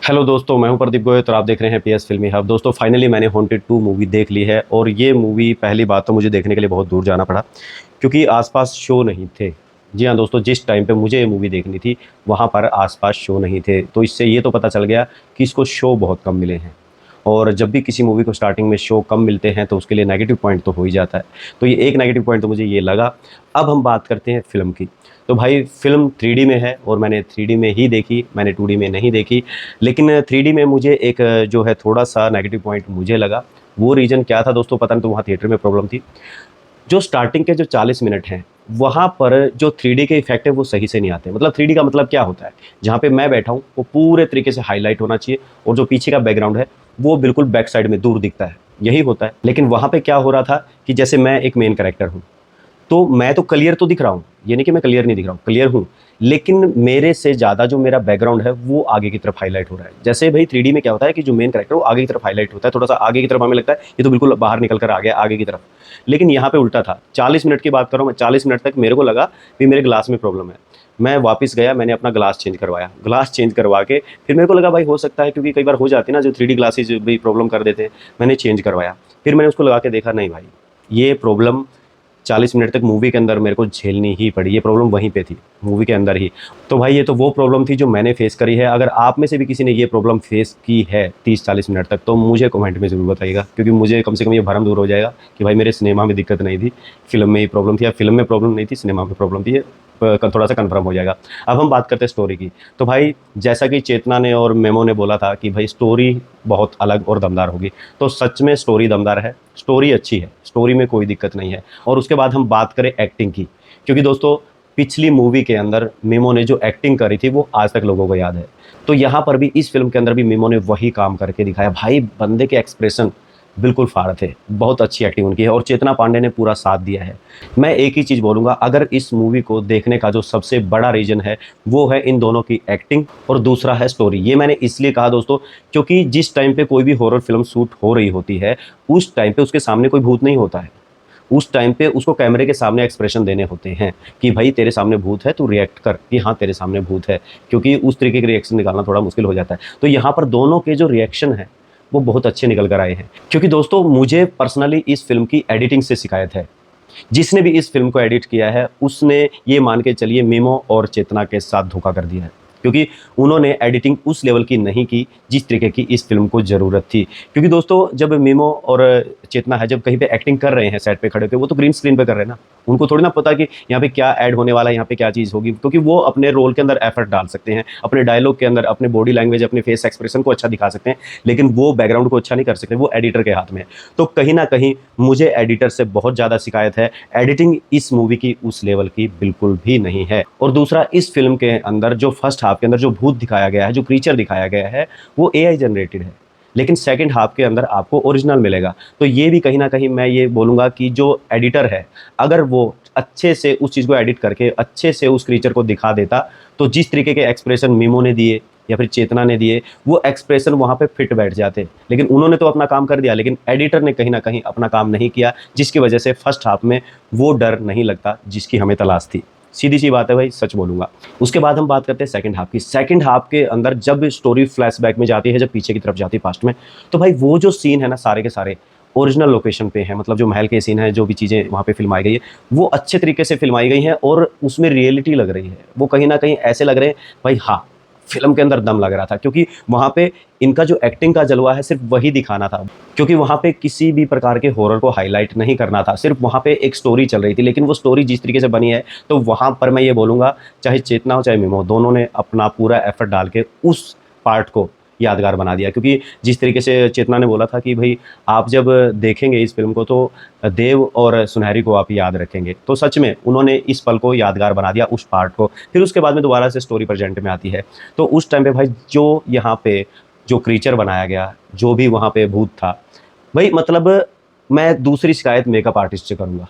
Hello दोस्तों, मैं हूं प्रदीप गोयल और आप देख रहे हैं पीएस फिल्मी हब। दोस्तों फाइनली मैंने हॉन्टेड 2 मूवी देख ली है और ये मूवी पहली बात तो मुझे देखने के लिए बहुत दूर जाना पड़ा क्योंकि आसपास शो नहीं थे। जी हाँ दोस्तों, जिस टाइम पे मुझे ये मूवी देखनी थी वहाँ पर आसपास शो नहीं थे, तो इससे ये तो पता चल गया कि इसको शो बहुत कम मिले हैं। और जब भी किसी मूवी को स्टार्टिंग में शो कम मिलते हैं तो उसके लिए नेगेटिव पॉइंट तो हो ही जाता है। तो ये एक नेगेटिव पॉइंट तो मुझे ये लगा। अब हम बात करते हैं फ़िल्म की। तो भाई फ़िल्म 3D में है और मैंने 3D में ही देखी, मैंने 2D में नहीं देखी। लेकिन 3D में मुझे एक जो है थोड़ा-सा नेगेटिव पॉइंट मुझे लगा। वो रीज़न क्या था दोस्तों पता नहीं, तो वहाँ थिएटर में प्रॉब्लम थी। जो स्टार्टिंग के जो 40 मिनट हैं, वहाँ पर जो 3D के इफ़ेक्ट हैं वो सही से नहीं आते। मतलब 3D का मतलब क्या होता है? जहाँ पे मैं बैठा हूँ वो पूरे तरीके से हाइलाइट होना चाहिए और जो पीछे का बैकग्राउंड है वो बिल्कुल बैक साइड में दूर दिखता है, यही होता है। लेकिन वहाँ पे क्या हो रहा था कि जैसे मैं एक मेन कैरेक्टर हूँ, तो मैं तो क्लियर तो दिख रहा हूँ, ये नहीं कि मैं क्लियर नहीं दिख रहा हूँ, क्लियर हूँ। लेकिन मेरे से ज़्यादा जो मेरा बैकग्राउंड है वो आगे की तरफ हाइलाइट हो रहा है। जैसे भाई 3D में क्या होता है कि जो मेन कैरेक्टर है वो आगे की तरफ हाइलाइट होता है, थोड़ा-सा आगे की तरफ हमें लगता है ये तो बिल्कुल बाहर निकल कर आ गया आगे की तरफ। लेकिन यहाँ पे उल्टा था, 40 मिनट की बात कर रहा हूँ मैं, 40 मिनट तक मेरे को लगा कि मेरे ग्लास में प्रॉब्लम है। मैं वापस गया, मैंने अपना ग्लास चेंज करवाया। ग्लास चेंज करवा के फिर मेरे को लगा भाई हो सकता है, क्योंकि कई बार हो जाती है ना जो 3D ग्लासेस भी प्रॉब्लम कर देते हैं। मैंने चेंज करवाया, फिर मैंने उसको लगा के देखा, नहीं भाई ये प्रॉब्लम 40 मिनट तक मूवी के अंदर मेरे को झेलनी ही पड़ी। ये प्रॉब्लम वहीं पे थी, मूवी के अंदर ही। तो भाई ये तो वो प्रॉब्लम थी जो मैंने फेस करी है। अगर आप में से भी किसी ने ये प्रॉब्लम फेस की है 30-40 मिनट तक, तो मुझे कमेंट में ज़रूर बताइएगा, क्योंकि मुझे कम से कम ये भरम दूर हो जाएगा कि भाई मेरे सिनेमा में दिक्कत नहीं थी, फ़िल्म में ही प्रॉब्लम थी, या फ़िल्म में प्रॉब्लम नहीं थी, सिनेमा में प्रॉब्लम थी। ये थोड़ा-सा कन्फर्म हो जाएगा। अब हम बात करते हैं स्टोरी की। तो भाई जैसा कि चेतना ने और मेमो ने बोला था कि भाई स्टोरी बहुत अलग और दमदार होगी, तो सच में स्टोरी दमदार है, स्टोरी अच्छी है, स्टोरी में कोई दिक्कत नहीं है। और उसके बाद हम बात करें एक्टिंग की, क्योंकि दोस्तों पिछली मूवी के अंदर मेमो ने जो एक्टिंग करी थी वो आज तक लोगों को याद है। तो यहाँ पर भी इस फ़िल्म के अंदर भी मेमो ने वही काम करके दिखाया। भाई बंदे के एक्सप्रेशन बिल्कुल फाड़ थे, बहुत अच्छी एक्टिंग उनकी है और चेतना पांडे ने पूरा साथ दिया है। मैं एक ही चीज़ बोलूँगा, अगर इस मूवी को देखने का जो सबसे बड़ा रीज़न है वो है इन दोनों की एक्टिंग और दूसरा है स्टोरी। ये मैंने इसलिए कहा दोस्तों, क्योंकि जिस टाइम पे कोई भी हॉरर फ़िल्म शूट हो रही होती है, उस टाइम पे उसके सामने कोई भूत नहीं होता है। उस टाइम पे उसको कैमरे के सामने एक्सप्रेशन देने होते हैं कि भाई तेरे सामने भूत है, तू रिएक्ट कर कि हाँ तेरे सामने भूत है, क्योंकि उस तरीके के रिएक्शन निकालना थोड़ा मुश्किल हो जाता है। तो यहाँ पर दोनों के जो रिएक्शन है वो बहुत अच्छे निकल कर आए हैं। क्योंकि दोस्तों मुझे पर्सनली इस फ़िल्म की एडिटिंग से शिकायत है। जिसने भी इस फ़िल्म को एडिट किया है उसने ये मान के चलिए मेमो और चेतना के साथ धोखा कर दिया है। क्योंकि उन्होंने एडिटिंग उस लेवल की नहीं की जिस तरीके की इस फ़िल्म को ज़रूरत थी। क्योंकि दोस्तों जब मेमो और चेतना है, जब कहीं पे एक्टिंग कर रहे हैं सेट पे खड़े होके, वो तो ग्रीन स्क्रीन पे कर रहे हैं ना। उनको थोड़ी ना पता कि यहाँ पे क्या ऐड होने वाला है, यहाँ पे क्या चीज़ होगी, क्योंकि वो अपने रोल के अंदर एफर्ट डाल सकते हैं, अपने डायलॉग के अंदर अपने बॉडी लैंग्वेज, अपने फेस एक्सप्रेशन को अच्छा दिखा सकते हैं, लेकिन वो बैकग्राउंड को अच्छा नहीं कर सकते, वो एडिटर के हाथ में है। तो कहीं न कहीं मुझे एडिटर से बहुत ज़्यादा शिकायत है। एडिटिंग इस मूवी की उस लेवल की बिल्कुल भी नहीं है। और दूसरा, इस फ़िल्म के अंदर जो फर्स्ट हाफ के अंदर जो भूत दिखाया गया है, जो क्रीचर दिखाया गया है, वो एआई जनरेटेड है। लेकिन सेकंड हाफ के अंदर आपको ओरिजिनल मिलेगा। तो ये भी कहीं न कहीं मैं ये बोलूँगा कि जो एडिटर है, अगर वो अच्छे से उस चीज़ को एडिट करके अच्छे से उस क्रीचर को दिखा देता, तो जिस तरीके के एक्सप्रेशन मीमो ने दिए या फिर चेतना ने दिए, वो एक्सप्रेशन वहाँ पे फिट बैठ जाते। लेकिन उन्होंने तो अपना काम कर दिया, लेकिन एडिटर ने कहीं न कहीं अपना काम नहीं किया, जिसकी वजह से फर्स्ट हाफ में वो डर नहीं लगता जिसकी हमें तलाश थी। सीधी-सी बात है भाई, सच बोलूँगा। उसके बाद हम बात करते हैं सेकंड हाफ की। सेकंड हाफ के अंदर जब स्टोरी फ्लैशबैक में जाती है, जब पीछे की तरफ जाती है पास्ट में, तो भाई वो जो सीन है ना सारे के सारे ओरिजिनल लोकेशन पे हैं। मतलब जो महल के सीन हैं, जो भी चीज़ें वहाँ पे फ़िल्माई गई है, वो अच्छे तरीके से फ़िल्माई गई हैं और उसमें रियलिटी लग रही है। वो कहीं न कहीं ऐसे लग रहे हैं भाई हाँ, फ़िल्म के अंदर दम लग रहा था, क्योंकि वहाँ पे इनका जो एक्टिंग का जलवा है सिर्फ़ वही दिखाना था। क्योंकि वहाँ पे किसी भी प्रकार के हॉरर को हाइलाइट नहीं करना था, सिर्फ़ वहाँ पे एक स्टोरी चल रही थी। लेकिन वो स्टोरी जिस तरीके से बनी है, तो वहाँ पर मैं ये बोलूँगा, चाहे चेतना हो चाहे मिमो, दोनों ने अपना पूरा एफ़र्ट डाल के उस पार्ट को यादगार बना दिया। क्योंकि जिस तरीके से चेतना ने बोला था कि भई आप जब देखेंगे इस फ़िल्म को तो देव और सुनहरी को आप याद रखेंगे। तो सच में उन्होंने इस पल को यादगार बना दिया, उस पार्ट को। फिर उसके बाद में दोबारा से स्टोरी प्रेज़ेंट में आती है। तो उस टाइम पे भाई जो यहाँ पे जो क्रीचर बनाया गया, जो भी वहाँ पे भूत था, भई मतलब मैं दूसरी शिकायत मेकअप आर्टिस्ट से करूँगा।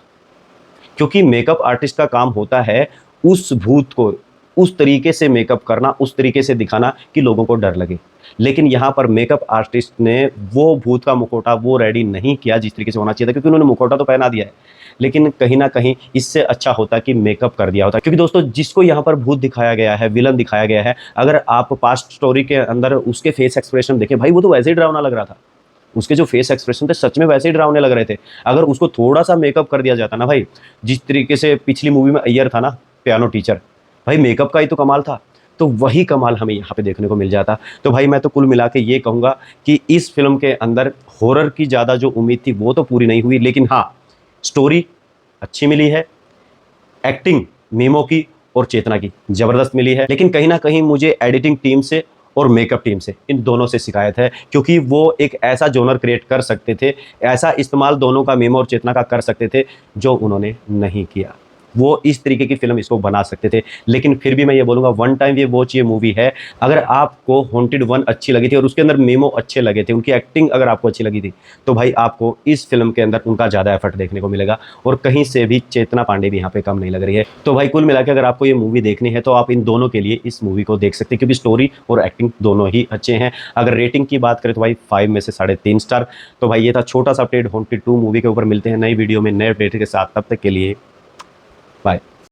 क्योंकि मेकअप आर्टिस्ट का काम होता है उस भूत को उस तरीके से मेकअप करना, उस तरीके से दिखाना कि लोगों को डर लगे। लेकिन यहाँ पर मेकअप आर्टिस्ट ने वो भूत का मुखौटा वो रेडी नहीं किया जिस तरीके से होना चाहिए था, क्योंकि उन्होंने मुखौटा तो पहना दिया है, लेकिन कहीं ना कहीं इससे अच्छा होता कि मेकअप कर दिया होता। क्योंकि दोस्तों जिसको यहाँ पर भूत दिखाया गया है, विलन दिखाया गया है, अगर आप पास्ट स्टोरी के अंदर उसके फेस एक्सप्रेशन देखें, भाई वो तो वैसे ही डरावना लग रहा था। उसके जो फेस एक्सप्रेशन थे सच में वैसे ही डरावने लग रहे थे। अगर उसको थोड़ा सा मेकअप कर दिया जाता ना भाई, जिस तरीके से पिछली मूवी में अय्यर था ना, पियानो टीचर, भाई मेकअप का ही तो कमाल था, तो वही कमाल हमें यहाँ पे देखने को मिल जाता। तो भाई मैं तो कुल मिला के ये कहूँगा कि इस फिल्म के अंदर हॉरर की ज़्यादा जो उम्मीद थी वो तो पूरी नहीं हुई, लेकिन हाँ स्टोरी अच्छी मिली है, एक्टिंग मीमो की और चेतना की जबरदस्त मिली है। लेकिन कहीं ना कहीं मुझे एडिटिंग टीम से और मेकअप टीम से, इन दोनों से शिकायत है, क्योंकि वो एक ऐसा जोनर क्रिएट कर सकते थे, ऐसा इस्तेमाल दोनों का मीमो और चेतना का कर सकते थे, जो उन्होंने नहीं किया। वो इस तरीके की फिल्म इसको बना सकते थे। लेकिन फिर भी मैं ये बोलूँगा वन टाइम ये वॉच ये मूवी है। अगर आपको हॉन्टेड 1 अच्छी लगी थी और उसके अंदर मेमो अच्छे लगे थे, उनकी एक्टिंग अगर आपको अच्छी लगी थी, तो भाई आपको इस फिल्म के अंदर उनका ज़्यादा एफर्ट देखने को मिलेगा। और कहीं से भी चेतना पांडे भी यहाँ पे कम नहीं लग रही है। तो भाई कुल मिला के अगर आपको ये मूवी देखनी है तो आप इन दोनों के लिए इस मूवी को देख सकते हैं, क्योंकि स्टोरी और एक्टिंग दोनों ही अच्छे हैं। अगर रेटिंग की बात करें तो भाई 5 में से 3.5 स्टार। तो भाई ये था छोटा सा अपडेट हॉन्टेड 2 मूवी के ऊपर। मिलते हैं नई वीडियो में नए अपडेट के साथ, तब तक के लिए बाय।